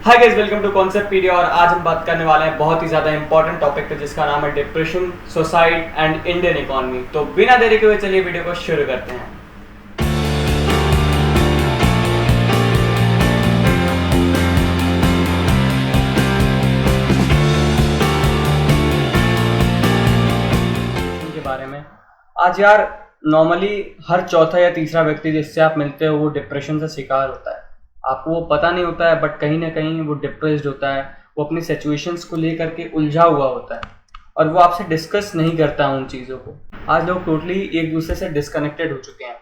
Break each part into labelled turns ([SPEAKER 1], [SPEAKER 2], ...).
[SPEAKER 1] Hi guys, welcome to Conceptpedia. और आज हम बात करने वाले हैं बहुत ही ज़्यादा इंपॉर्टेंट टॉपिक पे जिसका नाम है depression, suicide and Indian economy. तो बिना देरी के हुए चलिए वीडियो को शुरू करते हैं। के बारे में आज यार नॉर्मली हर चौथा या तीसरा व्यक्ति जिससे आप मिलते हो वो डिप्रेशन से शिकार होता है। आपको वो पता नहीं होता है, बट कहीं ना कहीं वो डिप्रेस्ड होता है। वो अपनी सिचुएशंस को लेकर के उलझा हुआ होता है और वो आपसे डिस्कस नहीं करता उन चीज़ों को। आज लोग टोटली एक दूसरे से डिस्कनेक्टेड हो चुके हैं।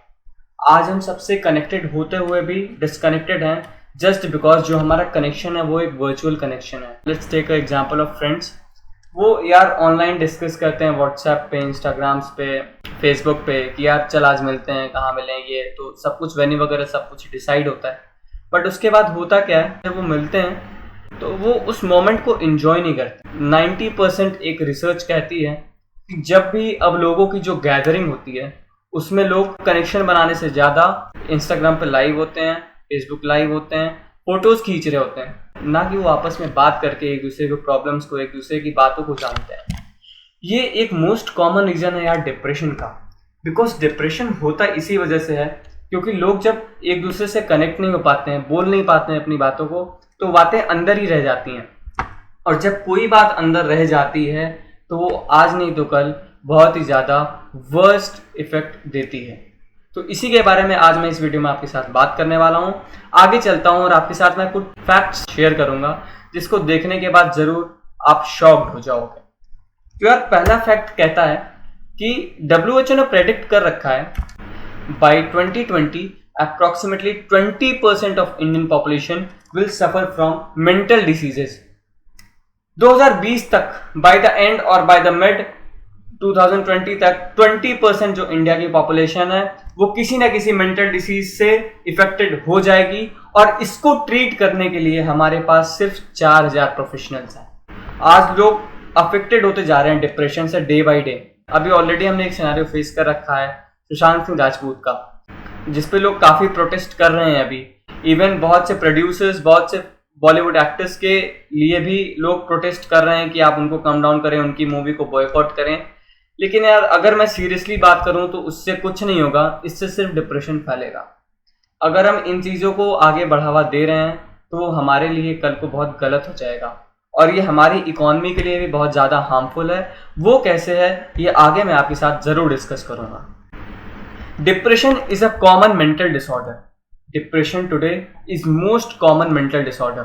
[SPEAKER 1] आज हम सबसे कनेक्टेड होते हुए भी डिस्कनेक्टेड हैं, जस्ट बिकॉज जो हमारा कनेक्शन है वो एक वर्चुअल कनेक्शन है। Let's take a example of friends. वो यार ऑनलाइन डिस्कस करते हैं व्हाट्सएप पे, इंस्टाग्राम्स पे, फेसबुक पे कि यार चल आज मिलते हैं, कहाँ मिलेंगे, तो सब कुछ वेन्यू वगैरह सब कुछ डिसाइड होता है। बट उसके बाद होता क्या है, जब वो मिलते हैं तो वो उस मोमेंट को एंजॉय नहीं करते। 90% एक रिसर्च कहती है कि जब भी अब लोगों की जो गैदरिंग होती है उसमें लोग कनेक्शन बनाने से ज़्यादा इंस्टाग्राम पे लाइव होते हैं, फेसबुक लाइव होते हैं, फोटोज़ खींच रहे होते हैं, ना कि वो आपस में बात करके एक दूसरे के प्रॉब्लम्स को, एक दूसरे की बातों को जानते हैं। ये एक मोस्ट कॉमन रीज़न है यार डिप्रेशन का। बिकॉज डिप्रेशन होता इसी वजह से है क्योंकि लोग जब एक दूसरे से कनेक्ट नहीं हो पाते हैं, बोल नहीं पाते हैं अपनी बातों को, तो बातें अंदर ही रह जाती हैं। और जब कोई बात अंदर रह जाती है तो वो आज नहीं तो कल बहुत ही ज़्यादा वर्स्ट इफेक्ट देती है। तो इसी के बारे में आज मैं इस वीडियो में आपके साथ बात करने वाला हूँ। आगे चलता हूँ और आपके साथ मैं कुछ फैक्ट्स शेयर करूँगा जिसको देखने के बाद ज़रूर आप शॉक्ड हो जाओगे। तो यार पहला फैक्ट कहता है कि WHO ने प्रेडिक्ट कर रखा है by 2020 approximately 20% of Indian population will suffer from mental diseases. 2020 तक by the end और by the mid 2020 तक 20% जो इंडिया की पॉपुलेशन है वो किसी ना किसी मेंटल डिसीज से इफेक्टेड हो जाएगी। और इसको ट्रीट करने के लिए हमारे पास सिर्फ 4000 प्रोफेशनल्स हैं। आज लोग अफेक्टेड होते जा रहे हैं डिप्रेशन से डे बाई डे। अभी ऑलरेडी हमने एक सिनेरियो फेस कर रखा है सुशांत सिंह राजपूत का, जिसपे लोग काफ़ी प्रोटेस्ट कर रहे हैं। अभी इवन बहुत से प्रोड्यूसर्स, बहुत से बॉलीवुड एक्टर्स के लिए भी लोग प्रोटेस्ट कर रहे हैं कि आप उनको कम डाउन करें, उनकी मूवी को बॉयकॉट करें। लेकिन यार अगर मैं सीरियसली बात करूं तो उससे कुछ नहीं होगा, इससे सिर्फ डिप्रेशन फैलेगा। अगर हम इन चीज़ों को आगे बढ़ावा दे रहे हैं तो वो हमारे लिए कल को बहुत गलत हो जाएगा और ये हमारी इकोनॉमी के लिए भी बहुत ज़्यादा हार्मफुल है। वो कैसे है ये आगे मैं आपके साथ ज़रूर डिस्कस करूँगा। Depression is a common mental disorder. Depression today is most common mental disorder.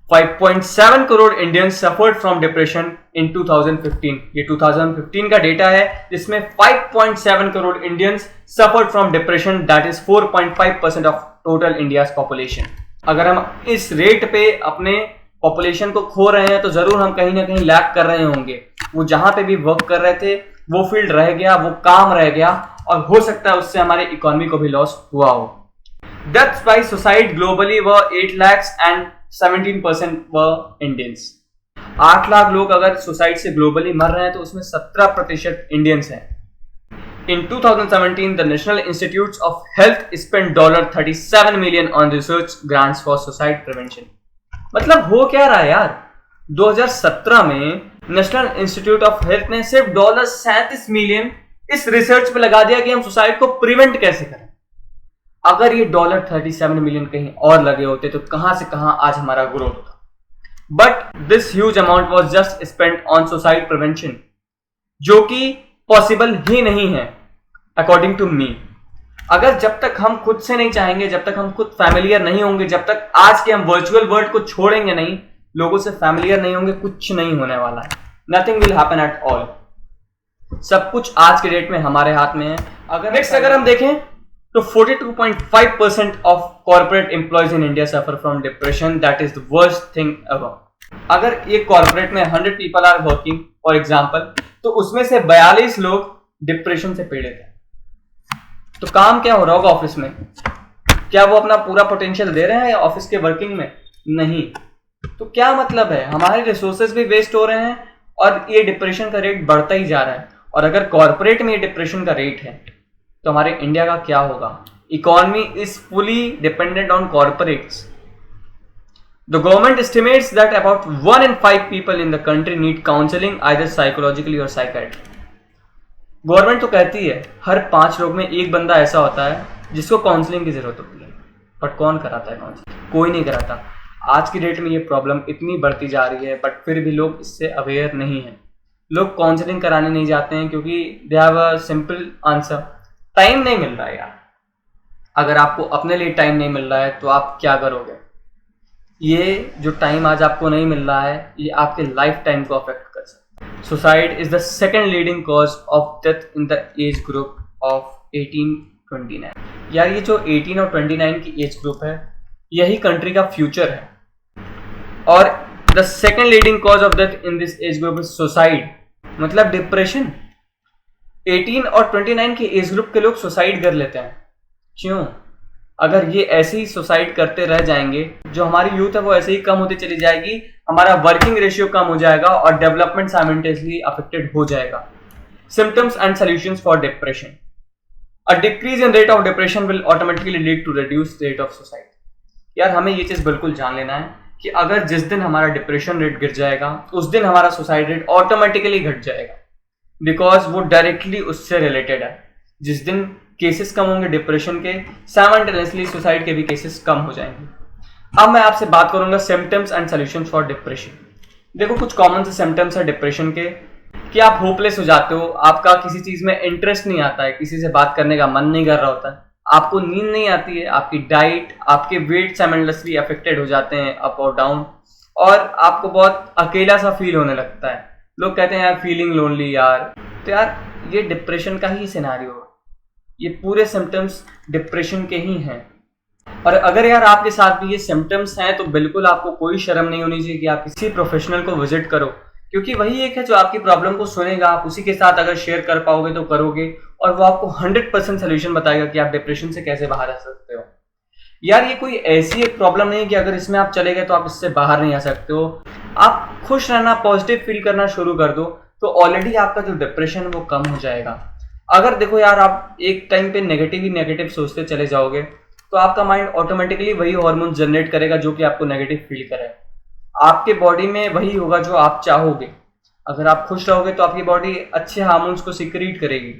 [SPEAKER 1] 5.7 crore Indians suffered from depression in 2015. ये 2015 का डेटा है जिसमें 5.7 crore Indians suffered from depression, that is 4.5% of total India's population. अगर हम इस रेट पे अपने पॉपुलेशन को खो रहे हैं तो जरूर हम कहीं ना कहीं लैक कर रहे होंगे। वो जहां पे भी वर्क कर रहे थे वो फील्ड रह गया, वो काम रह गया और हो सकता है उससे हमारे इकोनॉमी को भी लॉस हुआ हो। डेथ्स बाय सुसाइड ग्लोबली व 8 lakhs and 17% व इंडियंस। 8 लाख लोग अगर सुसाइड से ग्लोबली मर रहे हैं तो उसमें 17% इंडियंस हैं। In 2017, the National Institutes of Health spent $37 million on research grants for suicide prevention. मतलब हो क्या रहा है यार, 2017 में नेशनल इंस्टीट्यूट ऑफ हेल्थ ने सिर्फ $37 मिलियन इस रिसर्च पे लगा दिया कि हम सुसाइड को प्रिवेंट कैसे करें। अगर ये $37 मिलियन कहीं और लगे होते तो कहां से कहां आज हमारा ग्रोथ होता। But this huge amount was just spent on suicide prevention, जो कि पॉसिबल ही नहीं है अकॉर्डिंग टू मी। अगर जब तक हम खुद से नहीं चाहेंगे, जब तक हम खुद फैमिलियर नहीं होंगे, जब तक आज के हम वर्चुअल वर्ल्ड को छोड़ेंगे नहीं, लोगों से फैमिलियर नहीं होंगे, कुछ नहीं होने वाला है। Nothing will happen at all. सब कुछ आज के डेट में हमारे हाथ में है। अगर हम देखें तो 42.5% of corporate employees in India suffer from depression, that is the worst thing ever. अगर ये कॉर्पोरेट में 100 people are working for example, तो उसमें से 42 लोग डिप्रेशन से पीड़ित हैं। तो काम क्या हो रहा होगा ऑफिस में? क्या वो अपना पूरा पोटेंशियल दे रहे हैं ऑफिस के वर्किंग में? नहीं। तो क्या मतलब है, हमारे रिसोर्सेज भी वेस्ट हो रहे हैं और ये डिप्रेशन का रेट बढ़ता ही जा रहा है। और अगर कॉर्पोरेट में ये डिप्रेशन का रेट है तो हमारे इंडिया का क्या होगा? Economy is fully dependent on corporates. The government estimates that about 1 in 5 people in the country need counseling either psychologically or psychiatry. Government तो कहती है हर 5 लोग में एक बंदा ऐसा होता है जिसको काउंसलिंग की जरूरत होती है, बट कौन कराता है काउंसलिंग? कोई नहीं कराता। आज की डेट में ये प्रॉब्लम इतनी बढ़ती जा रही है, बट फिर भी लोग इससे अवेयर नहीं है। लोग काउंसलिंग कराने नहीं जाते हैं क्योंकि they have a simple answer, time नहीं मिल रहा है यार। अगर आपको अपने लिए टाइम नहीं मिल रहा है तो आप क्या करोगे? ये जो टाइम आज आपको नहीं मिल रहा है ये आपके लाइफ टाइम को अफेक्ट कर सकता है। Suicide is the second leading cause of death in the age group of 18-29। यार ये जो 18 और 29 की एज ग्रुप है यही कंट्री का फ्यूचर है, और the second leading cause of death in this age group is suicide, मतलब डिप्रेशन। 18 और 29 के एज ग्रुप के लोग सुसाइड कर लेते हैं। क्यों? अगर ये ऐसे ही सुसाइड करते रह जाएंगे, जो हमारी यूथ है वो ऐसे ही कम होती चली जाएगी, हमारा वर्किंग रेशियो कम हो जाएगा और डेवलपमेंट साइमल्टेनियसली अफेक्टेड हो जाएगा। Symptoms and solutions for depression. A decrease in rate of depression will automatically lead to reduce rate of suicide. यार हमें ये चीज बिल्कुल जान लेना है कि अगर जिस दिन हमारा डिप्रेशन रेट गिर जाएगा उस दिन हमारा सुसाइड रेट ऑटोमेटिकली घट जाएगा, बिकॉज वो डायरेक्टली उससे रिलेटेड है। जिस दिन केसेस कम होंगे डिप्रेशन के, साइमल्टेनियसली सुसाइड के भी केसेस कम हो जाएंगे। अब मैं आपसे बात करूंगा symptoms and solutions for depression. देखो कुछ कॉमन से सिम्टम्स है डिप्रेशन के कि आप होपलेस हो जाते हो, आपका किसी चीज में इंटरेस्ट नहीं आता है, किसी से बात करने का मन नहीं कर रहा होता है, आपको नींद नहीं आती है, आपकी डाइट, आपके वेट साइमल्टेनियसली अफेक्टेड हो जाते हैं अप और डाउन, और आपको बहुत अकेला सा फील होने लगता है। लोग कहते हैं यार फीलिंग लोनली यार, तो यार ये डिप्रेशन का ही सिनेरियो है। ये पूरे सिम्टम्स डिप्रेशन के ही हैं। और अगर यार आपके साथ भी ये सिम्टम्स हैं तो बिल्कुल आपको कोई शर्म नहीं होनी चाहिए कि आप किसी प्रोफेशनल को विजिट करो, क्योंकि वही एक है जो आपकी प्रॉब्लम को सुनेगा। आप उसी के साथ अगर शेयर कर पाओगे तो करोगे, और वो आपको 100% सोल्यूशन बताएगा कि आप डिप्रेशन से कैसे बाहर आ सकते हो। यार ये कोई ऐसी एक प्रॉब्लम नहीं है कि अगर इसमें आप चले गए तो आप इससे बाहर नहीं आ सकते हो। आप खुश रहना, पॉजिटिव फील करना शुरू कर दो तो ऑलरेडी आपका जो डिप्रेशन है वो कम हो जाएगा। अगर देखो यार आप एक टाइम पे नेगेटिव ही नेगेटिव सोचते चले जाओगे तो आपका माइंड ऑटोमेटिकली वही हार्मोन जनरेट करेगा जो कि आपको नेगेटिव फील करे। आपके बॉडी में वही होगा जो आप चाहोगे। अगर आप खुश रहोगे तो आपकी बॉडी अच्छे हार्मोन्स को सिक्रीट करेगी,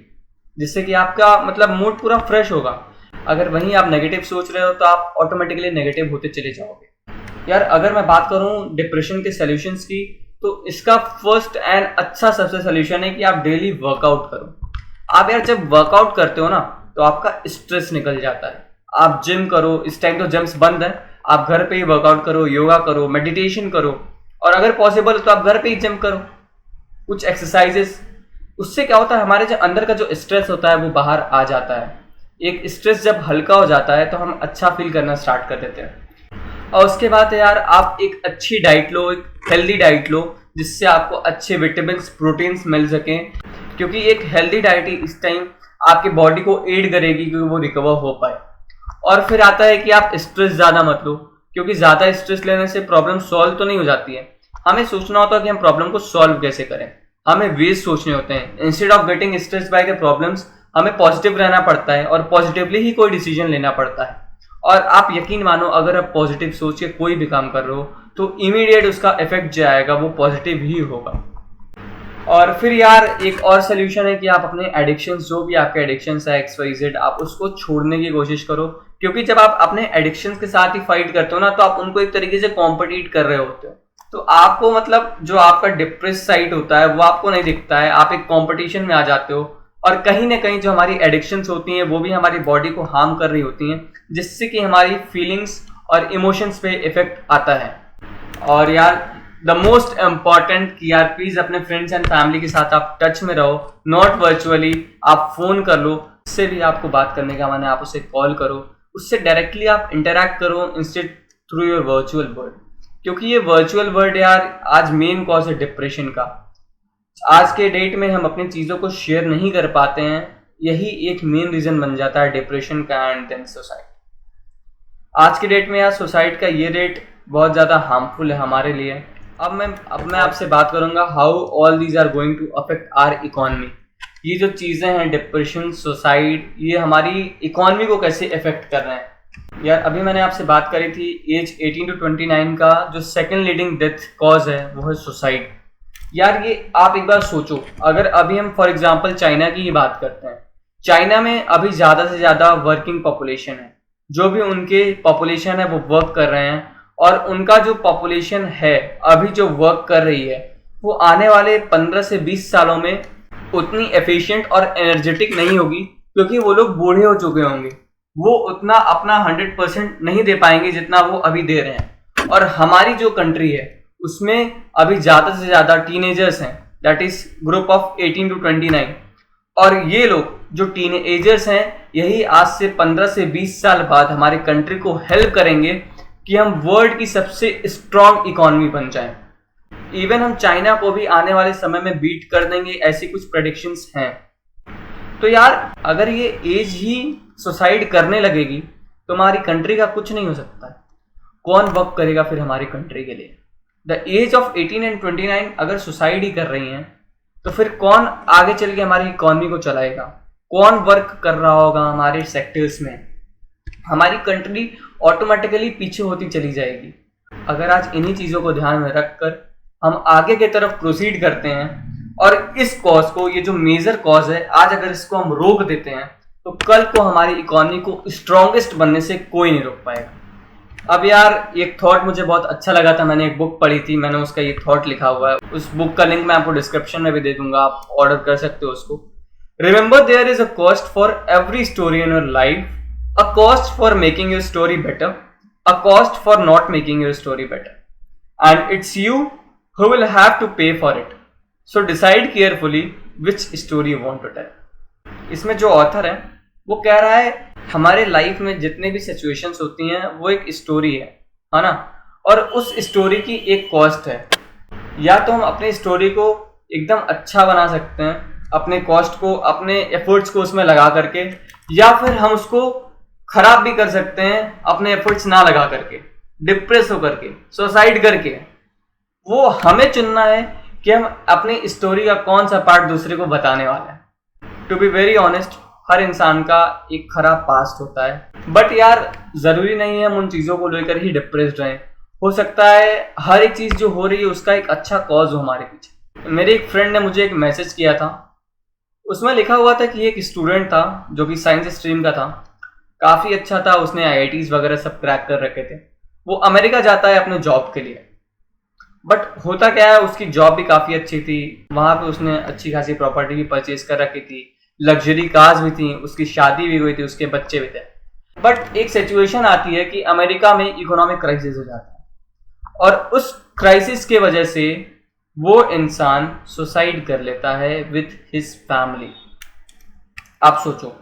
[SPEAKER 1] जिससे कि आपका मतलब मूड पूरा फ्रेश होगा। अगर वहीं आप नेगेटिव सोच रहे हो तो आप ऑटोमेटिकली नेगेटिव होते चले जाओगे। यार अगर मैं बात करूं डिप्रेशन के सॉल्यूशंस की, तो इसका फर्स्ट एंड अच्छा सबसे सॉल्यूशन है कि आप डेली वर्कआउट करो। आप यार जब वर्कआउट करते हो ना तो आपका स्ट्रेस निकल जाता है। आप जिम करो, इस टाइम तो जिम्स बंद है, आप घर पे ही वर्कआउट करो, योगा करो, मेडिटेशन करो, और अगर पॉसिबल तो आप घर पे ही जिम करो, कुछ एक्सरसाइजेस। उससे क्या होता है, हमारे जो अंदर का जो स्ट्रेस होता है वो बाहर आ जाता है। एक स्ट्रेस जब हल्का हो जाता है तो हम अच्छा फील करना स्टार्ट कर देते हैं। और उसके बाद यार आप एक अच्छी डाइट लो, एक हेल्दी डाइट लो, जिससे आपको अच्छे विटामिन प्रोटीन्स मिल सकें, क्योंकि एक हेल्दी डाइट ही इस टाइम आपकी बॉडी को एड करेगी कि वो रिकवर हो पाए। और फिर आता है कि आप स्ट्रेस ज़्यादा मत लो, क्योंकि ज़्यादा स्ट्रेस लेने से प्रॉब्लम सॉल्व तो नहीं हो जाती है। हमें सोचना होता है कि हम प्रॉब्लम को सॉल्व कैसे करें, हमें वेज सोचने होते हैं। Instead of getting stress by the problems, हमें पॉजिटिव रहना पड़ता है और पॉजिटिवली ही कोई डिसीजन लेना पड़ता है। और आप यकीन मानो, अगर आप पॉजिटिव सोच के कोई भी काम कर रहे हो तो इमीडिएट उसका इफेक्ट जो आएगा वो पॉजिटिव ही होगा। और फिर यार एक और सोल्यूशन है कि आप अपने एडिक्शंस, जो भी आपके एडिक्शंस है XYZ, आप उसको छोड़ने की कोशिश करो। क्योंकि जब आप अपने एडिक्शंस के साथ ही फाइट करते हो ना, तो आप उनको एक तरीके से कॉम्पिटिट कर रहे होते हो। तो आपको मतलब जो आपका डिप्रेस साइड होता है वो आपको नहीं दिखता है, आप एक कॉम्पिटिशन में आ जाते हो। और कहीं ना कहीं जो हमारी एडिक्शंस होती हैं वो भी हमारी बॉडी को हार्म कर रही होती हैं, जिससे कि हमारी फीलिंग्स और इमोशंस पे इफेक्ट आता है। और यार द मोस्ट इम्पॉर्टेंट कि यार प्लीज अपने फ्रेंड्स एंड फैमिली के साथ आप टच में रहो, नॉट वर्चुअली। आप फोन कर लो, उससे भी आपको बात करने का मन है आप उसे कॉल करो, उससे डायरेक्टली आप इंटरैक्ट करो instead through your virtual world. क्योंकि ये वर्चुअल वर्ल्ड यार आज मेन कॉज है डिप्रेशन का। आज के डेट में हम अपनी चीज़ों को शेयर नहीं कर पाते हैं, यही एक मेन रीज़न बन जाता है डिप्रेशन का एंड देन सुसाइड। आज के डेट में यार सुसाइड का ये रेट बहुत ज़्यादा हार्मफुल है हमारे लिए। अब मैं आपसे बात करूंगा how all these are going to affect our economy. ये जो चीज़ें हैं डिप्रेशन, सुसाइड, ये हमारी इकोनॉमी को कैसे इफेक्ट कर रहे हैं। यार अभी मैंने आपसे बात करी थी एज 18 टू 29 का जो सेकंड लीडिंग डेथ कॉज है वो है सुसाइड। यार ये आप एक बार सोचो, अगर अभी हम फॉर एग्जांपल चाइना की ही बात करते हैं, चाइना में अभी ज़्यादा से ज़्यादा वर्किंग पॉपुलेशन है, जो भी उनके पॉपुलेशन है वो वर्क कर रहे हैं, और उनका जो पॉपुलेशन है अभी जो वर्क कर रही है वो आने वाले 15 से 20 सालों में उतनी एफिशिएंट और एनर्जेटिक नहीं होगी, क्योंकि वो लोग बूढ़े हो चुके होंगे, वो उतना अपना 100% नहीं दे पाएंगे जितना वो अभी दे रहे हैं। और हमारी जो कंट्री है उसमें अभी ज़्यादा से ज़्यादा टीनेजर्स हैं, that is group of 18 to 29, और ये लोग जो टीनेजर्स हैं यही आज से 15 से 20 साल बाद हमारी कंट्री को हेल्प करेंगे कि हम वर्ल्ड की सबसे स्ट्रॉन्ग इकोनॉमी बन जाएं। इवन हम चाइना को भी आने वाले समय में बीट कर देंगे, ऐसी कुछ प्रेडिक्शंस हैं। तो यार अगर ये एज ही सुसाइड करने लगेगी तो हमारी कंट्री का कुछ नहीं हो सकता है। कौन वर्क करेगा फिर हमारी कंट्री के लिए? द एज ऑफ 18 एंड 29 अगर सुसाइड ही कर रही हैं तो फिर कौन आगे चल के हमारी इकोनॉमी को चलाएगा? कौन वर्क कर रहा होगा हमारे सेक्टर्स में? हमारी कंट्री ऑटोमेटिकली पीछे होती चली जाएगी। अगर आज इन्हीं चीज़ों को ध्यान में रखकर हम आगे की तरफ प्रोसीड करते हैं और इस कॉज को, ये जो मेजर कॉज है, आज अगर इसको हम रोक देते हैं तो कल को हमारी इकोनॉमी को स्ट्रॉन्गेस्ट बनने से कोई नहीं रोक पाएगा। अब यार एक थॉट मुझे बहुत अच्छा लगा था, मैंने एक बुक पढ़ी थी, मैंने उसका ये थॉट लिखा हुआ है, उस बुक का लिंक मैं आपको डिस्क्रिप्शन में भी दे दूंगा, आप ऑर्डर कर सकते हो उसको। Remember there is a cost for every story in your life, a cost for making your story better, a cost for not making your story better, and it's you who will have to pay for it. So decide carefully which story you want to tell. इसमें जो author है वो कह रहा है हमारे life में जितने भी सिचुएशंस होती हैं वो एक स्टोरी है ना, और उस स्टोरी की एक कॉस्ट है। या तो हम अपनी स्टोरी को एकदम अच्छा बना सकते हैं अपने कॉस्ट को, अपने एफर्ट्स को उसमें लगा करके, या फिर हम उसको खराब भी कर सकते हैं अपने एफर्ट्स ना लगा करके, डिप्रेस होकर के, सुसाइड करके। वो हमें चुनना है कि हम अपनी स्टोरी का कौन सा पार्ट दूसरे को बताने वाले हैं। टू बी वेरी ऑनेस्ट, हर इंसान का एक खराब पास्ट होता है, बट यार ज़रूरी नहीं है हम उन चीज़ों को लेकर ही डिप्रेस्ड रहें। हो सकता है हर एक चीज़ जो हो रही है उसका एक अच्छा कॉज हो हमारे पीछे। मेरे एक फ्रेंड ने मुझे एक मैसेज किया था, उसमें लिखा हुआ था कि एक स्टूडेंट था जो कि साइंस स्ट्रीम का था, काफ़ी अच्छा था, उसने IITs वगैरह सब क्रैक कर रखे थे। वो अमेरिका जाता है अपने जॉब के लिए, बट होता क्या है उसकी जॉब भी काफ़ी अच्छी थी, वहाँ पे उसने अच्छी खासी प्रॉपर्टी भी परचेज कर रखी थी, लग्जरी कार्स भी थी, उसकी शादी भी हुई थी, उसके बच्चे भी थे। बट एक सिचुएशन आती है कि अमेरिका में इकोनॉमिक क्राइसिस हो जाता है, और उस क्राइसिस के वजह से वो इंसान सुसाइड कर लेता है विथ हिज फैमिली। आप सोचो,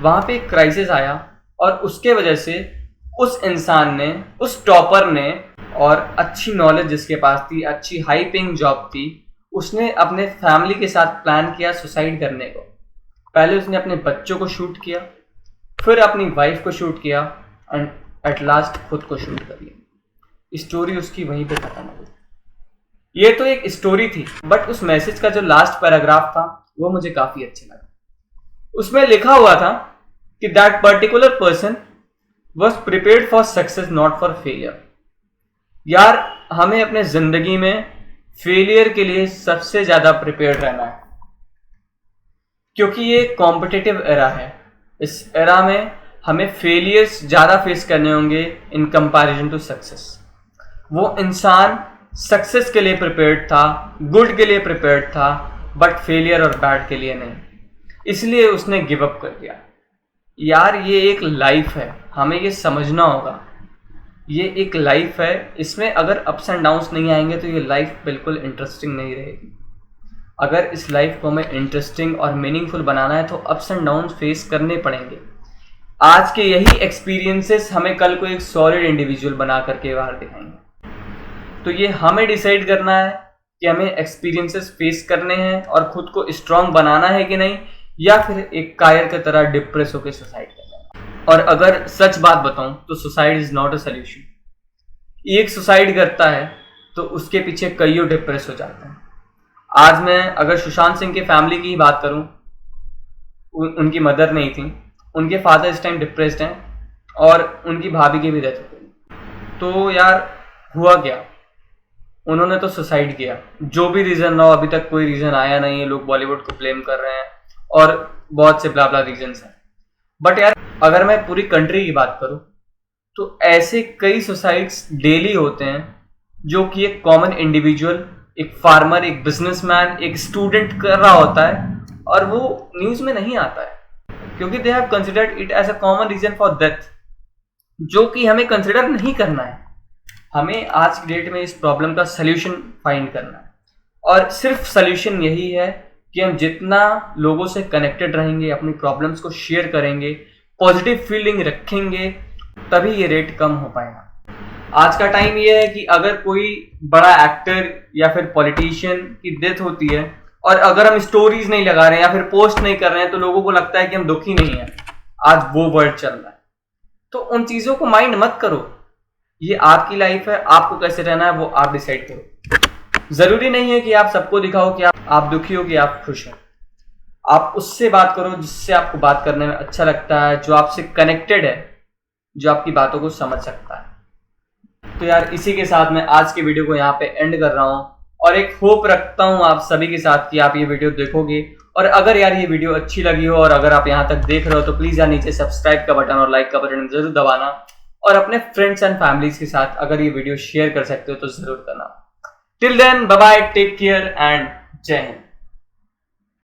[SPEAKER 1] वहाँ पे एक क्राइसिस आया और उसके वजह से उस इंसान ने, उस टॉपर ने, और अच्छी नॉलेज जिसके पास थी, अच्छी हाई पेइंग जॉब थी, उसने अपने फैमिली के साथ प्लान किया सुसाइड करने को। पहले उसने अपने बच्चों को शूट किया, फिर अपनी वाइफ को शूट किया, एंड एट लास्ट खुद को शूट कर लिया। स्टोरी उसकी वहीं पे खत्म हो गई। ये तो एक स्टोरी थी, बट उस मैसेज का जो लास्ट पैराग्राफ था वो मुझे काफ़ी अच्छा लगा। उसमें लिखा हुआ था कि that particular person was prepared for success not for failure. यार हमें अपने ज़िंदगी में फेलियर के लिए सबसे ज़्यादा प्रिपेयर्ड रहना है, क्योंकि ये कॉम्पिटिटिव एरा है। इस एरा में हमें फेलियर्स ज़्यादा फेस करने होंगे इन कंपैरिजन टू सक्सेस। वो इंसान सक्सेस के लिए प्रिपेयर्ड था, गुड के लिए प्रिपेयर्ड था, बट फेलियर और बैड के लिए नहीं, इसलिए उसने गिव अप कर दिया। यार ये एक लाइफ है, हमें ये समझना होगा, ये एक लाइफ है, इसमें अगर अप्स एंड डाउन्स नहीं आएंगे तो ये लाइफ बिल्कुल इंटरेस्टिंग नहीं रहेगी। अगर इस लाइफ को हमें इंटरेस्टिंग और मीनिंगफुल बनाना है तो अप्स एंड डाउन्स फेस करने पड़ेंगे। आज के यही एक्सपीरियंसेस हमें कल को एक सॉलिड इंडिविजुअल बना करके बाहर दिखाएंगे। तो ये हमें डिसाइड करना है कि हमें एक्सपीरियंसेस फेस करने हैं और खुद को स्ट्रांग बनाना है कि नहीं, या फिर एक कायर की तरह डिप्रेस होकर सुसाइड करना है। और अगर सच बात बताऊं तो suicide is not a solution. एक सुसाइड करता है तो उसके पीछे कईयों डिप्रेस हो जाते हैं। आज मैं अगर सुशांत सिंह के फैमिली की ही बात करूं, उनकी मदर नहीं थी, उनके फादर इस टाइम डिप्रेस्ड हैं, और उनकी भाभी की भी डेथ हो गई। तो यार हुआ क्या, उन्होंने तो सुसाइड किया। जो भी रीजन ना हो, अभी तक कोई रीजन आया नहीं है, लोग बॉलीवुड को ब्लेम कर रहे हैं और बहुत से ब्ला ब्ला रीजंस हैं। बट यार अगर मैं पूरी कंट्री की बात करूं तो ऐसे कई सुसाइड्स डेली होते हैं जो कि एक कॉमन इंडिविजुअल, एक फार्मर, एक बिजनेसमैन, एक स्टूडेंट कर रहा होता है और वो न्यूज में नहीं आता है क्योंकि they have considered it as a common reason for death, जो कि हमें कंसिडर नहीं करना है। हमें आज की डेट में इस प्रॉब्लम का सल्यूशन फाइंड करना है और सिर्फ सल्यूशन यही है कि हम जितना लोगों से कनेक्टेड रहेंगे, अपनी प्रॉब्लम्स को शेयर करेंगे, पॉजिटिव फीलिंग रखेंगे, तभी ये रेट कम हो पाएगा। आज का टाइम ये है कि अगर कोई बड़ा एक्टर या फिर पॉलिटिशियन की डेथ होती है और अगर हम स्टोरीज नहीं लगा रहे हैं या फिर पोस्ट नहीं कर रहे हैं तो लोगों को लगता है कि हम दुखी नहीं है। आज वो वर्ड चल रहा है, तो उन चीजों को माइंड मत करो। ये आपकी लाइफ है, आपको कैसे रहना है वो आप डिसाइड करो। जरूरी नहीं है कि आप सबको दिखाओ कि आप दुखी हो कि आप खुश हो। आप उससे बात करो जिससे आपको बात करने में अच्छा लगता है, जो आपसे कनेक्टेड है, जो आपकी बातों को समझ सकता है। तो यार इसी के साथ मैं आज के वीडियो को यहाँ पे एंड कर रहा हूँ और एक होप रखता हूँ आप सभी के साथ कि आप ये वीडियो देखोगे। और अगर यार ये वीडियो अच्छी लगी हो और अगर आप यहाँ तक देख रहे हो तो प्लीज यार नीचे सब्सक्राइब का बटन और लाइक का बटन जरूर दबाना और अपने फ्रेंड्स एंड फैमिलीज के साथ अगर ये वीडियो शेयर कर सकते हो तो जरूर करना। Till then bye bye, take care and जय हिंद।